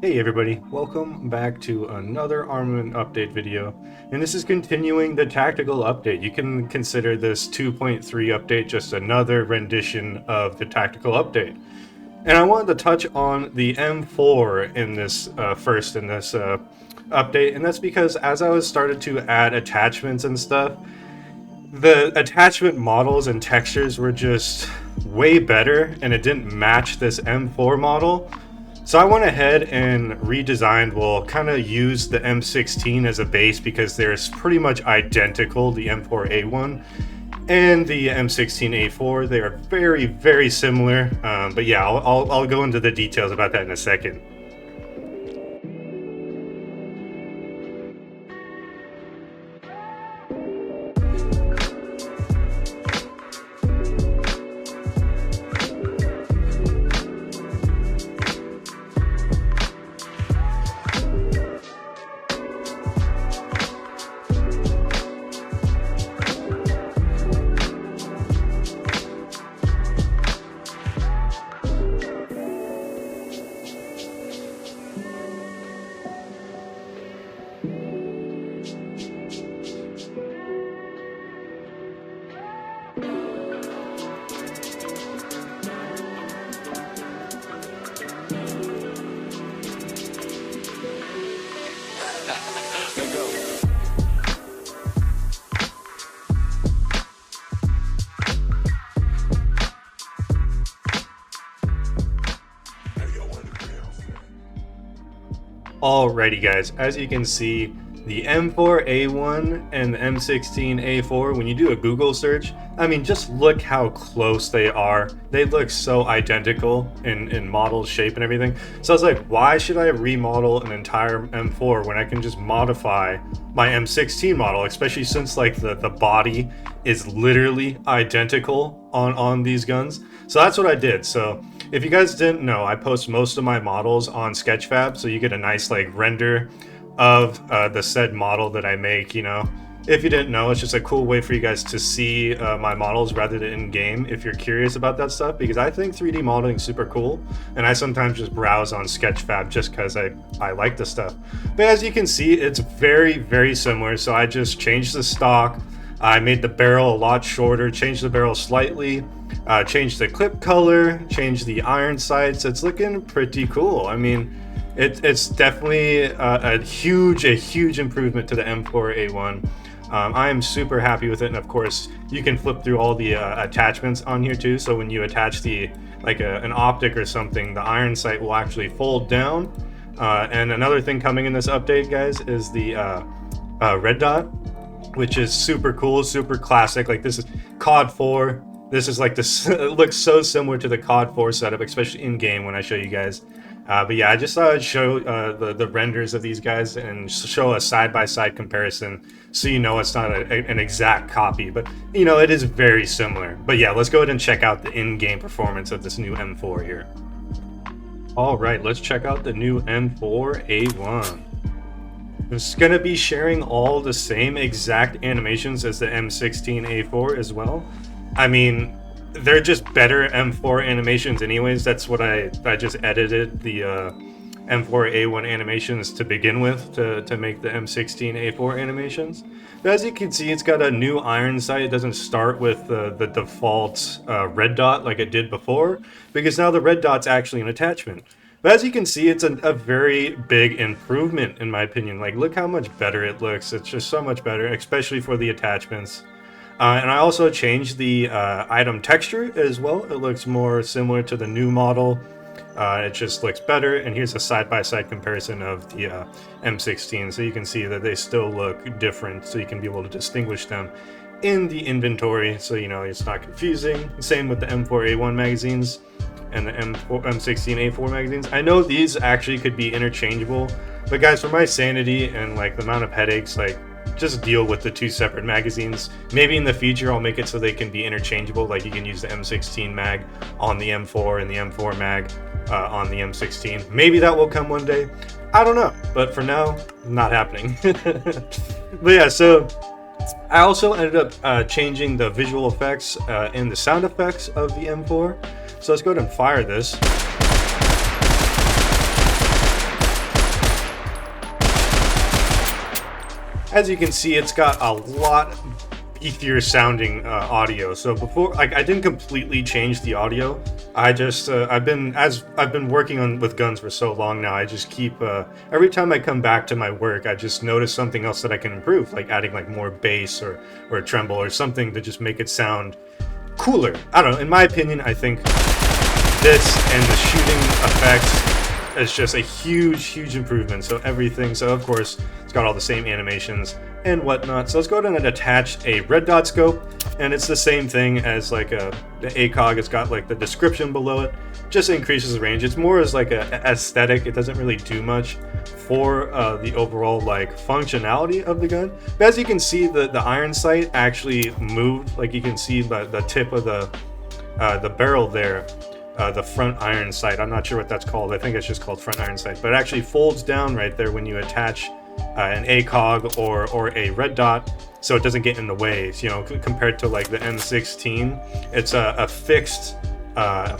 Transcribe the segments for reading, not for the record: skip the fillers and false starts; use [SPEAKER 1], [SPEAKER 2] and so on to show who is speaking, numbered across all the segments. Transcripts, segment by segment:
[SPEAKER 1] Hey everybody, welcome back to another armament update video, and this is continuing the tactical update. You can consider this 2.3 update just another rendition of the tactical update. And I wanted to touch on the M4 in this update, and that's because as I was started to add attachments and stuff, the attachment models and textures were just way better, and it didn't match this M4 model. So I went ahead and redesigned, well, kind of used the M16 as a base because they're pretty much identical, the M4A1 and the M16A4. They are very, very similar. But yeah, I'll go into the details about that in a second. Alrighty guys, as you can see, the M4A1 and the M16A4, when you do a Google search, I mean, just look how close they are. They look so identical in model, shape, and everything. So I was like, why should I remodel an entire M4 when I can just modify my M16 model, especially since like the body is literally identical on these guns. So that's what I did. So if you guys didn't know, I post most of my models on Sketchfab, so you get a nice like render of the said model that I make, you know. If you didn't know, it's just a cool way for you guys to see my models rather than in-game if you're curious about that stuff, because I think 3D modeling is super cool, and I sometimes just browse on Sketchfab just because I like the stuff. But as you can see, it's very, very similar, so I just changed the stock, I made the barrel a lot shorter, changed the barrel slightly, changed the clip color, changed the iron sights. It's looking pretty cool. I mean, it's definitely a huge improvement to the M4A1. I am super happy with it, and of course you can flip through all the attachments on here too, so when you attach the an optic or something, the iron sight will actually fold down. And another thing coming in this update, guys, is the red dot, which is super cool, super classic. Like, this is COD 4. This is like this. It looks so similar to the COD 4 setup, especially in game when I show you guys. But yeah, I just thought I'd show the renders of these guys and show a side-by-side comparison, so you know it's not an exact copy, but you know it is very similar. But yeah, let's go ahead and check out the in-game performance of this new M4 here. All right, let's check out the new M4A1. It's gonna be sharing all the same exact animations as the M16A4 as well. I mean, they're just better M4 animations anyways. That's what I just edited the M4A1 animations to begin with to make the M16A4 animations. But as you can see, it's got a new iron sight. It doesn't start with the default red dot like it did before, because now the red dot's actually an attachment. But as you can see, it's a very big improvement in my opinion. Like, look how much better it looks. It's just so much better, especially for the attachments. And I also changed the item texture as well. It looks more similar to the new model. It just looks better. And here's a side-by-side comparison of the M16. So you can see that they still look different. So you can be able to distinguish them in the inventory. So, you know, it's not confusing. Same with the M4A1 magazines and the M16A4 magazines. I know these actually could be interchangeable. But guys, for my sanity and like the amount of headaches, like, just deal with the two separate magazines. Maybe in the future I'll make it so they can be interchangeable, like you can use the M16 mag on the M4 and the M4 mag on the M16. Maybe that will come one day. I don't know, but for now, not happening. But yeah, so I also ended up changing the visual effects and the sound effects of the M4. So let's go ahead and fire this. as you can see, it's got a lot beefier sounding audio. So before, like, I didn't completely change the audio. I just I've been working on with guns for so long now. I just keep every time I come back to my work, I just notice something else that I can improve, like adding like more bass or tremble or something to just make it sound cooler. I don't know. In my opinion, I think this and the shooting effects is just a huge improvement. So everything. So of course, it's got all the same animations and whatnot. So let's go ahead and attach a red dot scope, and it's the same thing as like the ACOG. It's got like the description below it, just increases the range. It's more as like a aesthetic. It doesn't really do much for the overall like functionality of the gun. But as you can see, the iron sight actually moved. Like you can see the tip of the barrel there. The front iron sight. I'm not sure what that's called. I think it's just called front iron sight. But it actually folds down right there when you attach an ACOG or a red dot, so it doesn't get in the way. You know, compared to like the M16, it's a fixed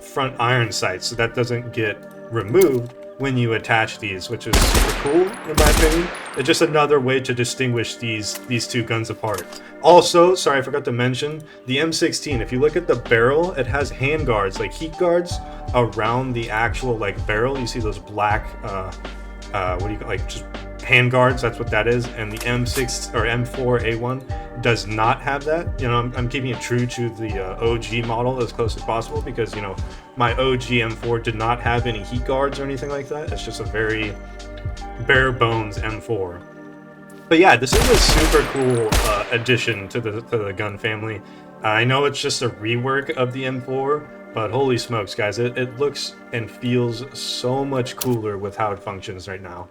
[SPEAKER 1] front iron sight, so that doesn't get removed when you attach these, which is super cool in my opinion. It's just another way to distinguish these two guns apart. Also, sorry, I forgot to mention, the M16, if you look at the barrel, it has hand guards, like heat guards around the actual like barrel. You see those black what do you like, just hand guards, that's what that is. And the M6 or M4A1 does not have that. You know, I'm keeping it true to the OG model as close as possible, because, you know, my OG M4 did not have any heat guards or anything like that. It's just a very bare bones M4. But yeah, this is a super cool addition to the gun family. I know it's just a rework of the M4, but holy smokes, guys, it looks and feels so much cooler with how it functions right now.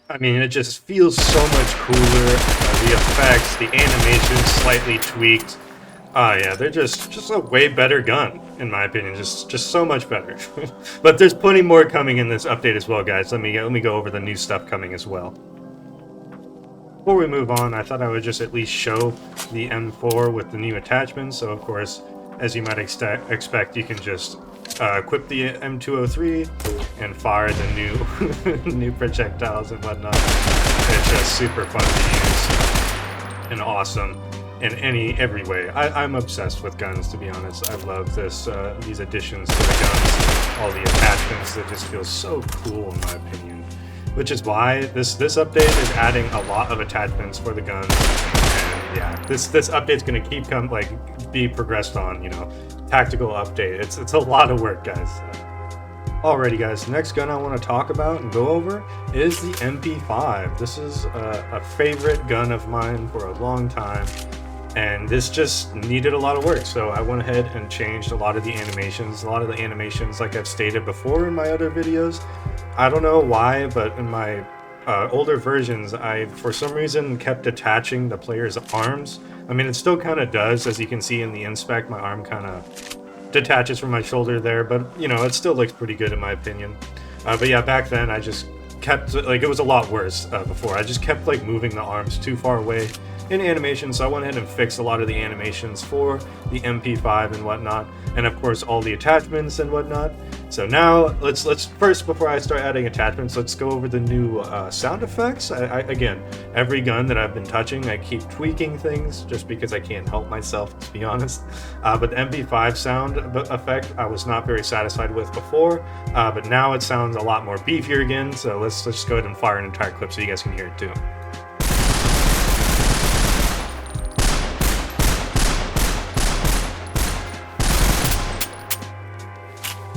[SPEAKER 1] I mean, it just feels so much cooler. The effects, the animations slightly tweaked. Yeah, they're just a way better gun, in my opinion. Just so much better. But there's plenty more coming in this update as well, guys. Let me go over the new stuff coming as well. Before we move on, I thought I would just at least show the M4 with the new attachments. So of course, as you might expect, you can just equip the M203 and fire the new projectiles and whatnot. It's just super fun to use and awesome in every way. I'm obsessed with guns, to be honest. I love these additions to the guns, all the attachments. It just feels so cool in my opinion. Which is why this update is adding a lot of attachments for the guns. And yeah, this update's gonna keep be progressed on, you know. Tactical update. It's a lot of work, guys. Alrighty, guys, the next gun I want to talk about and go over is the MP5. This is a favorite gun of mine for a long time, and this just needed a lot of work, so I went ahead and changed a lot of the animations. A lot of the animations, like I've stated before in my other videos, I don't know why, but in my older versions, I, for some reason, kept attaching the player's arms. I mean, it still kind of does, as you can see in the inspect, my arm kind of detaches from my shoulder there, but, you know, it still looks pretty good in my opinion. But yeah, back then, I just kept, like, it was a lot worse before. I just kept, like, moving the arms too far away in animation, so I went ahead and fixed a lot of the animations for the MP5 and whatnot, and of course all the attachments and whatnot. So now let's first, before I start adding attachments, let's go over the new sound effects. Again, every gun that I've been touching, I keep tweaking things just because I can't help myself, to be honest. But the MP5 sound effect I was not very satisfied with before, but now it sounds a lot more beefier again. So let's just go ahead and fire an entire clip so you guys can hear it too.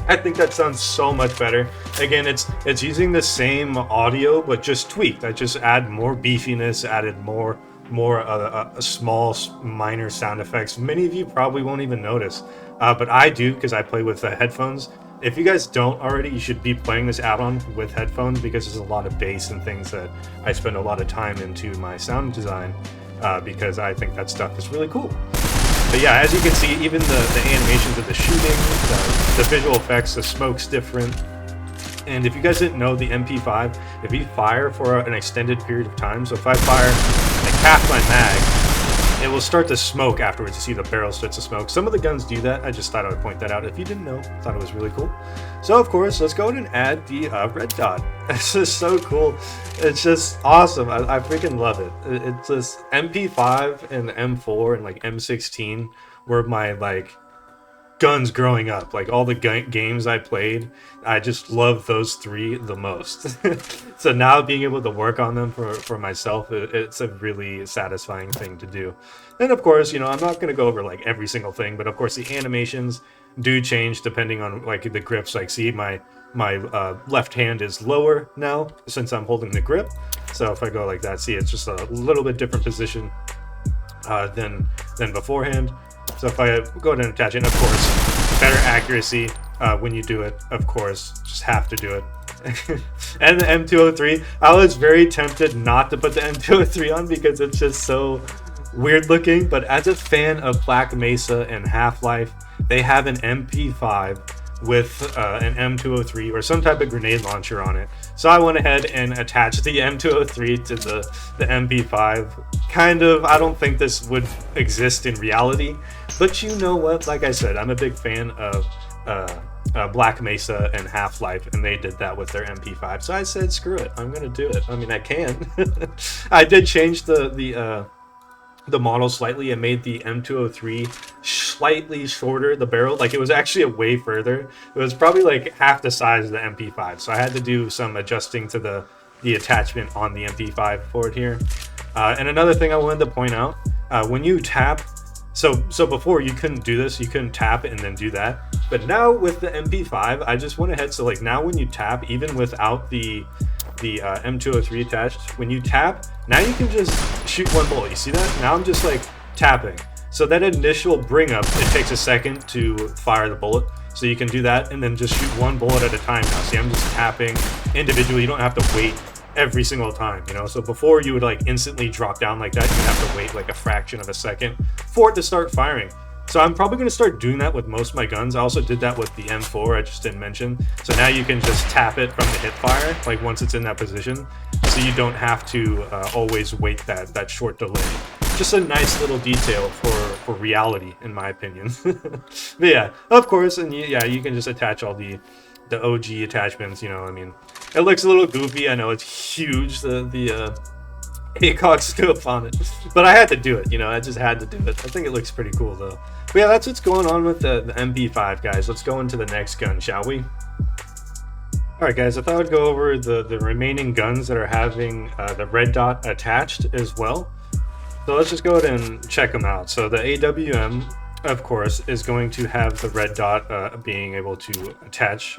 [SPEAKER 1] I think that sounds so much better. Again, it's using the same audio but just tweaked. I just add more beefiness, added more small minor sound effects. Many of you probably won't even notice, but I do, because I play with headphones. If you guys don't already, you should be playing this add-on with headphones, because there's a lot of bass and things that I spend a lot of time into my sound design, because I think that stuff is really cool. But yeah, as you can see, even the animations of the shooting, the visual effects, the smoke's different. And if you guys didn't know, the MP5, if you fire for an extended period of time, so if I fire like half my mag, it will start to smoke afterwards. You see the barrel starts to smoke. Some of the guns do that. I just thought I would point that out if you didn't know. Thought it was really cool. So of course, let's go ahead and add the red dot. It's just so cool. It's just awesome. I freaking love it. It's just MP5 and M4 and like M16 were my like guns growing up. Like all the games I played, I just love those three the most. So now being able to work on them for myself, it's a really satisfying thing to do. And of course, you know, I'm not going to go over like every single thing, but of course the animations do change depending on like the grips. Like see my left hand is lower now since I'm holding the grip. So if I go like that, see it's just a little bit different position than beforehand. So if I go ahead and attach it, and of course, better accuracy when you do it, of course, just have to do it. And the M203, I was very tempted not to put the M203 on because it's just so weird looking, but as a fan of Black Mesa and Half-Life, they have an MP5 with an M203 or some type of grenade launcher on it. So I went ahead and attached the M203 to the MP5. Kind of, I don't think this would exist in reality, but you know what? Like I said, I'm a big fan of Black Mesa and Half-Life, and they did that with their MP5. So I said, screw it, I'm gonna do it. I mean, I can. I did change the model slightly and made the M203 slightly shorter, the barrel. Like it was actually a way further. It was probably like half the size of the MP5. So I had to do some adjusting to the attachment on the MP5 for it here. And another thing I wanted to point out, when you tap, so before you couldn't do this, you couldn't tap and then do that. But now with the MP5, I just went ahead. So like now when you tap, even without the M203 attached, when you tap, now you can just shoot one bullet. You see that? Now I'm just like tapping. So that initial bring up, it takes a second to fire the bullet. So you can do that and then just shoot one bullet at a time now. See, I'm just tapping individually. You don't have to wait every single time, you know? So before you would like instantly drop down like that, you'd have to wait like a fraction of a second for it to start firing. So I'm probably going to start doing that with most of my guns. I also did that with the M4, I just didn't mention. So now you can just tap it from the hip fire, like once it's in that position. So you don't have to always wait that short delay. Just a nice little detail for reality, in my opinion. But yeah, of course, and yeah, you can just attach all the OG attachments, you know, I mean, it looks a little goofy. I know it's huge, the ACOG scope on it, but I had to do it, you know, I just had to do it. I think it looks pretty cool though. But yeah, that's what's going on with the MP5, guys. Let's go into the next gun, shall we? Alright guys, I thought I'd go over the remaining guns that are having the red dot attached as well. So let's just go ahead and check them out. So the AWM, of course, is going to have the red dot being able to attach.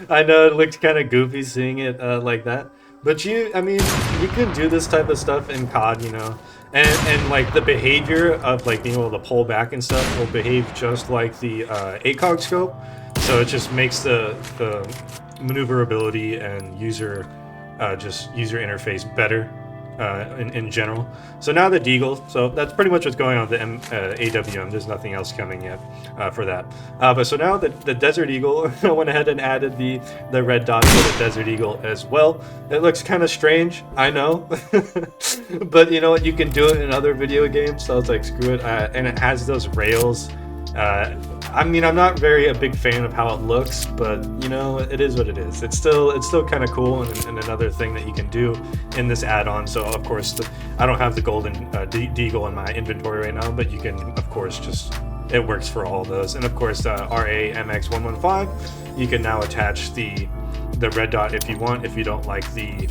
[SPEAKER 1] I know it looked kind of goofy seeing it like that. But I mean, you can do this type of stuff in COD, you know, and like the behavior of like being able to pull back and stuff will behave just like the ACOG scope. So it just makes the maneuverability and user interface better in general. So now the deagle, so that's pretty much what's going on with the AWM. There's nothing else coming yet for that. But so now the Desert Eagle, I went ahead and added the red dot to the Desert Eagle as well. It looks kind of strange, I know, but you know what, you can do it in other video games, so I was like, screw it. And it has those rails. I mean, I'm not a big fan of how it looks, but you know, it is what it is. It's still kind of cool, and another thing that you can do in this add-on. So of course, I don't have the golden deagle in my inventory right now, but you can, of course, it works for all those. And of course, RAMX115, you can now attach the red dot if you want, if you don't like the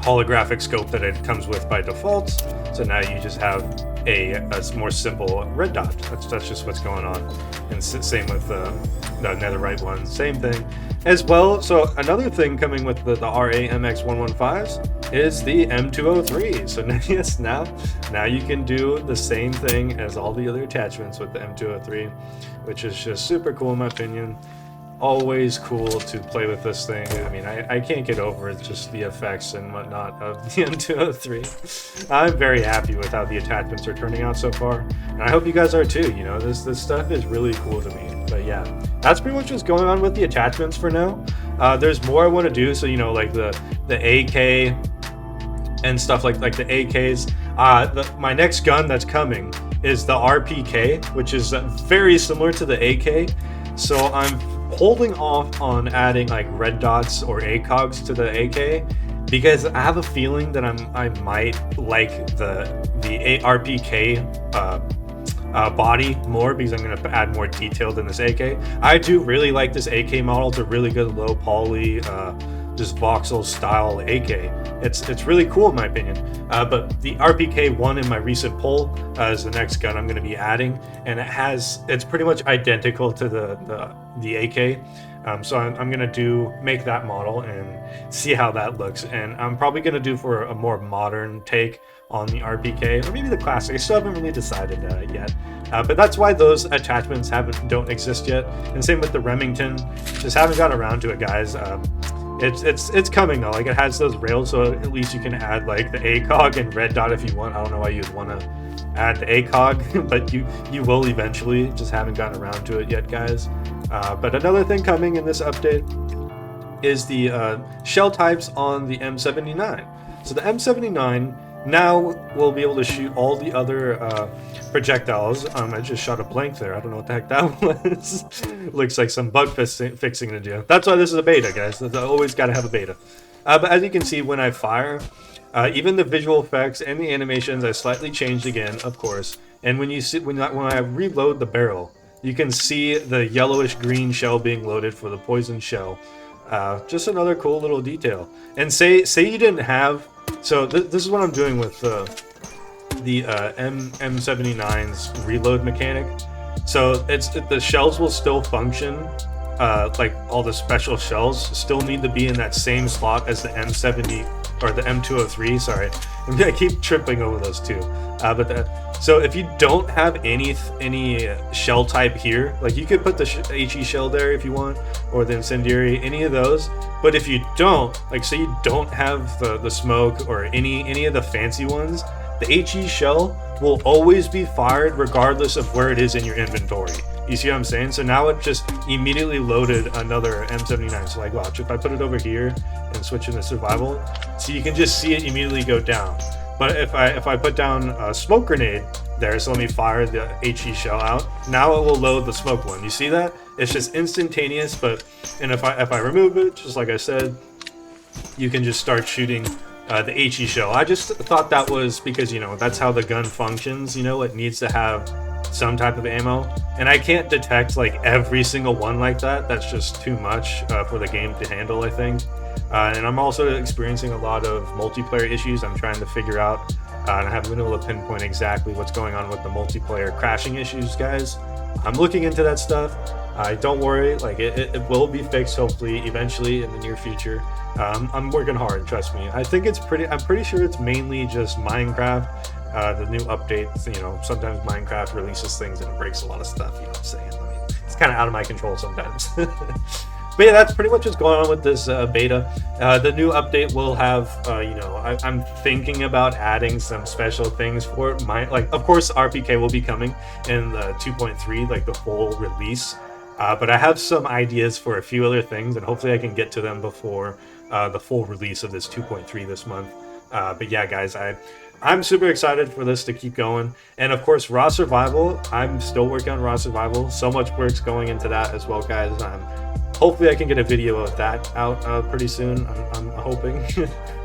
[SPEAKER 1] holographic scope that it comes with by default. So now you just have a more simple red dot. That's just what's going on. And same with the netherite one, same thing as well. So another thing coming with the RAMX115s is the M203. So yes, now you can do the same thing as all the other attachments with the M203, which is just super cool in my opinion. Always cool to play with this thing. I mean, I can't get over just the effects and whatnot of the M203. I'm very happy with how the attachments are turning out so far, and I hope you guys are too. You know, this stuff is really cool to me. But yeah, that's pretty much what's going on with the attachments for now. There's more I want to do, so you know, like the AK and stuff like the AKs. My next gun that's coming is the RPK, which is very similar to the AK. So I'm holding off on adding like red dots or ACOGs to the AK because I have a feeling that I might like the RPK body more, because I'm going to add more detail than this AK. I do really like this AK model. It's a really good low poly, just voxel style AK. It's really cool in my opinion. But the RPK1 in my recent pull is the next gun I'm going to be adding, and it's pretty much identical to the AK. So I'm going to make that model and see how that looks, and I'm probably going to do for a more modern take on the RPK, or maybe the classic. I still haven't really decided yet, but that's why those attachments don't exist yet. And same with the Remington, just haven't gotten around to it, guys. It's coming though. Like, it has those rails, so at least you can add like the ACOG and red dot if you want. I don't know why you'd want to add the ACOG, but you will eventually. Just haven't gotten around to it yet, guys. But another thing coming in this update is the shell types on the M79. So the M79 now we'll be able to shoot all the other projectiles. I just shot a blank there. I don't know what the heck that was. Looks like some bug fixing to do. That's why this is a beta, guys. I always got to have a beta. But as you can see, when I fire, even the visual effects and the animations are slightly changed again, of course. And when you see when I reload the barrel, you can see the yellowish green shell being loaded for the poison shell. Just another cool little detail. And say you didn't have. So this is what I'm doing with the M79's reload mechanic. So the shells will still function, like all the special shells still need to be in that same slot as the M70 or the M203. Sorry, I keep tripping over those two. So if you don't have any shell type here, like you could put the HE shell there if you want, or the incendiary, any of those. But if you don't, like say you don't have the smoke or any of the fancy ones, the HE shell will always be fired regardless of where it is in your inventory. You see what I'm saying? So now it just immediately loaded another M79. So like, watch, if I put it over here and switch into survival, so you can just see it immediately go down. But if I put down a smoke grenade there, so let me fire the HE shell out, now it will load the smoke one. You see that? It's just instantaneous. And if I remove it, just like I said, you can just start shooting the HE shell. I just thought that was because, you know, that's how the gun functions. You know, it needs to have some type of ammo, and I can't detect like every single one like that. That's just too much for the game to handle, I think. And I'm also experiencing a lot of multiplayer issues. I'm trying to figure out, and I haven't been able to pinpoint exactly what's going on with the multiplayer crashing issues, guys. I'm looking into that stuff. Don't worry, like it will be fixed hopefully eventually in the near future. I'm working hard, trust me. I'm pretty sure it's mainly just Minecraft. The new updates, you know, sometimes Minecraft releases things and it breaks a lot of stuff, you know what I'm saying? I mean, it's kind of out of my control sometimes. But yeah, that's pretty much what's going on with this beta. The new update will have, you know, I'm thinking about adding some special things for it. Like, of course, RPK will be coming in the 2.3, like the full release. But I have some ideas for a few other things, and hopefully I can get to them before the full release of this 2.3 this month. But yeah, guys, I'm super excited for this to keep going. And of course, Raw Survival, I'm still working on Raw Survival. So much work's going into that as well, guys. Hopefully I can get a video of that out pretty soon. I'm hoping.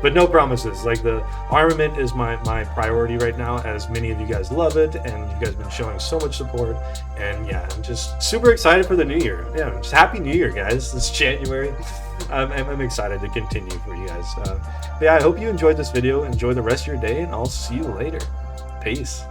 [SPEAKER 1] But no promises. Like, the armament is my priority right now, as many of you guys love it, and you guys have been showing so much support. And yeah, I'm just super excited for the new year. Yeah, just happy new year, guys. It's January. I'm excited to continue for you guys. But yeah, I hope you enjoyed this video. Enjoy the rest of your day, and I'll see you later. Peace.